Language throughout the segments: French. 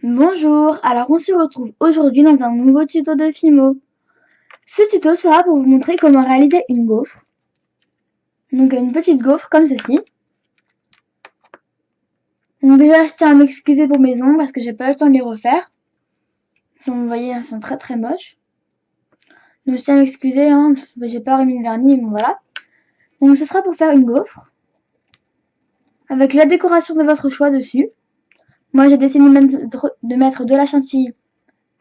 Bonjour, alors on se retrouve aujourd'hui dans un nouveau tuto de Fimo. Ce tuto sera pour vous montrer comment réaliser une gaufre. Donc une petite gaufre comme ceci. Donc déjà je tiens à m'excuser pour mes ongles parce que j'ai pas eu le temps de les refaire. Donc vous voyez, elles sont très très moches. Donc je tiens à m'excuser, hein, j'ai pas remis le vernis, bon voilà. Donc ce sera pour faire une gaufre. Avec la décoration de votre choix dessus. Moi j'ai décidé de mettre de la chantilly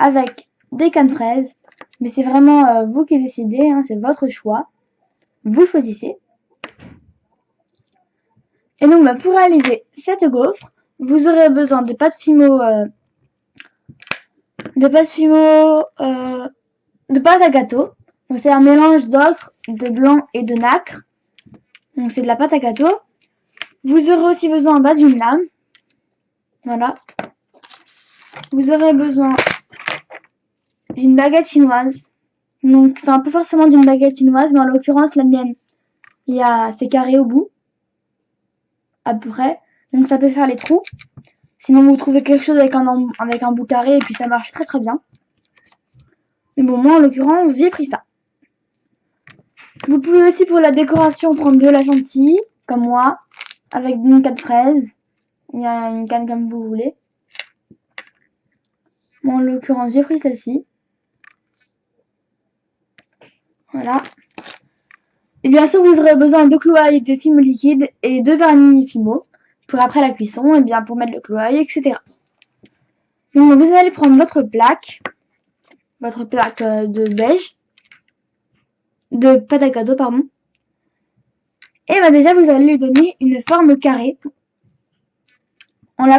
avec des cannes fraises. Mais c'est vraiment vous qui décidez, hein, c'est votre choix. Vous choisissez. Et donc pour réaliser cette gaufre, vous aurez besoin de pâte Fimo, de pâte à gâteau. Donc c'est un mélange d'ocre, de blanc et de nacre. Donc c'est de la pâte à gâteau. Vous aurez aussi besoin d'une lame. Voilà. Vous aurez besoin d'une baguette chinoise. Donc, enfin, pas forcément d'une baguette chinoise, mais en l'occurrence, la mienne, c'est carré au bout. À peu près. Donc ça peut faire les trous. Sinon vous trouvez quelque chose avec un bout carré et puis ça marche très très bien. Mais bon, moi en l'occurrence j'ai pris ça. Vous pouvez aussi pour la décoration prendre de la chantilly, comme moi, avec une canne fraise. Il y a une canne comme vous voulez. Moi en l'occurrence j'ai pris celle-ci. Voilà. Et bien sûr vous aurez besoin de clouailles, de Fimo liquide et de vernis Fimo pour après la cuisson, et bien pour mettre le clouaille, etc. Donc vous allez prendre votre plaque de beige, de pâte à gâteau, pardon. Et bah déjà, vous allez lui donner une forme carrée en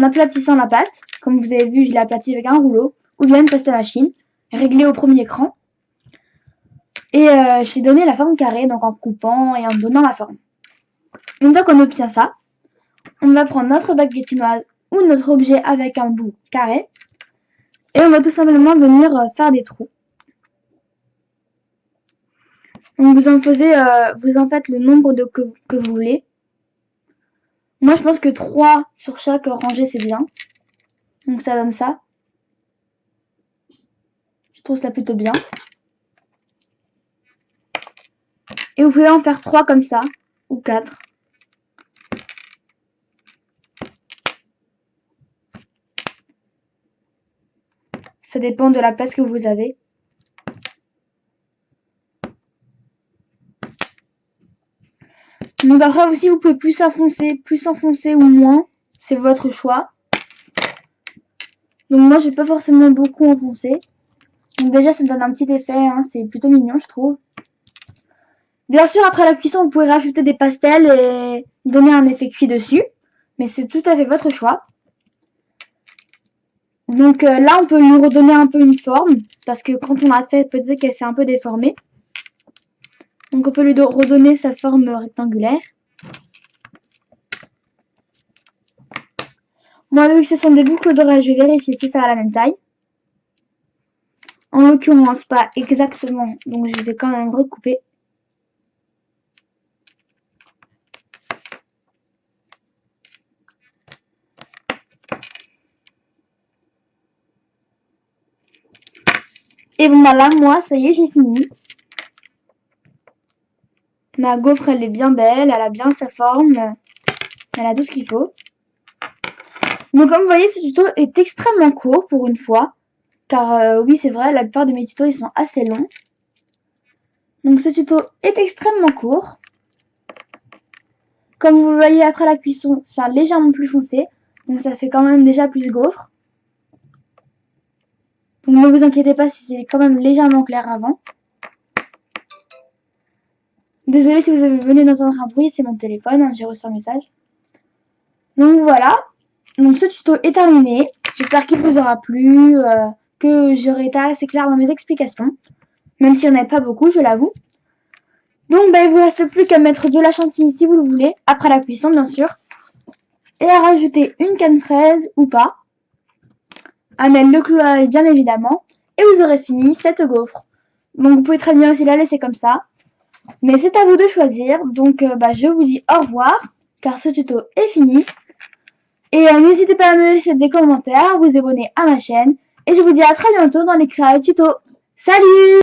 aplatissant la pâte. Comme vous avez vu, je l'ai aplatie avec un rouleau ou bien une pâte à machine, réglée au premier cran. Et je lui ai donné la forme carrée, donc en coupant et en donnant la forme. Une fois qu'on obtient ça, on va prendre notre baguette chinoise ou notre objet avec un bout carré et on va tout simplement venir faire des trous. Donc vous en faites le nombre que vous voulez. Moi je pense que 3 sur chaque rangée c'est bien. Donc ça donne ça. Je trouve ça plutôt bien. Et vous pouvez en faire 3 comme ça, ou 4. Ça dépend de la place que vous avez. Donc après aussi, vous pouvez plus enfoncer ou moins. C'est votre choix. Donc moi, j'ai pas forcément beaucoup enfoncé. Donc déjà, ça me donne un petit effet. Hein, c'est plutôt mignon, je trouve. Bien sûr, après la cuisson, vous pouvez rajouter des pastels et donner un effet cuit dessus. Mais c'est tout à fait votre choix. Donc là, on peut lui redonner un peu une forme. Parce que quand on l'a fait, peut-être qu'elle s'est un peu déformée. Donc on peut lui redonner sa forme rectangulaire. Moi, vu que ce sont des boucles d'oreilles, je vais vérifier si ça a la même taille. En l'occurrence, pas exactement, donc je vais quand même recouper. Et bon, voilà, moi, ça y est, j'ai fini. Ma gaufre, elle est bien belle, elle a bien sa forme, elle a tout ce qu'il faut. Donc, comme vous voyez, ce tuto est extrêmement court pour une fois. Car oui, c'est vrai, la plupart de mes tutos, ils sont assez longs. Donc, ce tuto est extrêmement court. Comme vous le voyez après la cuisson, c'est légèrement plus foncé. Donc, ça fait quand même déjà plus gaufre. Donc, ne vous inquiétez pas si c'est quand même légèrement clair avant. Désolée si vous venez d'entendre un bruit, c'est mon téléphone, hein, j'ai reçu un message. Donc voilà, donc ce tuto est terminé. J'espère qu'il vous aura plu, que j'aurai été assez claire dans mes explications. Même s'il n'y en avait pas beaucoup, je l'avoue. Donc il ne vous reste plus qu'à mettre de la chantilly si vous le voulez, après la cuisson bien sûr. Et à rajouter une canne fraise ou pas. À mettre le clouaille bien évidemment. Et vous aurez fini cette gaufre. Donc vous pouvez très bien aussi la laisser comme ça. Mais c'est à vous de choisir. Donc je vous dis au revoir, car ce tuto est fini. Et n'hésitez pas à me laisser des commentaires, à vous abonner à ma chaîne. Et je vous dis à très bientôt dans les créas tuto. Salut!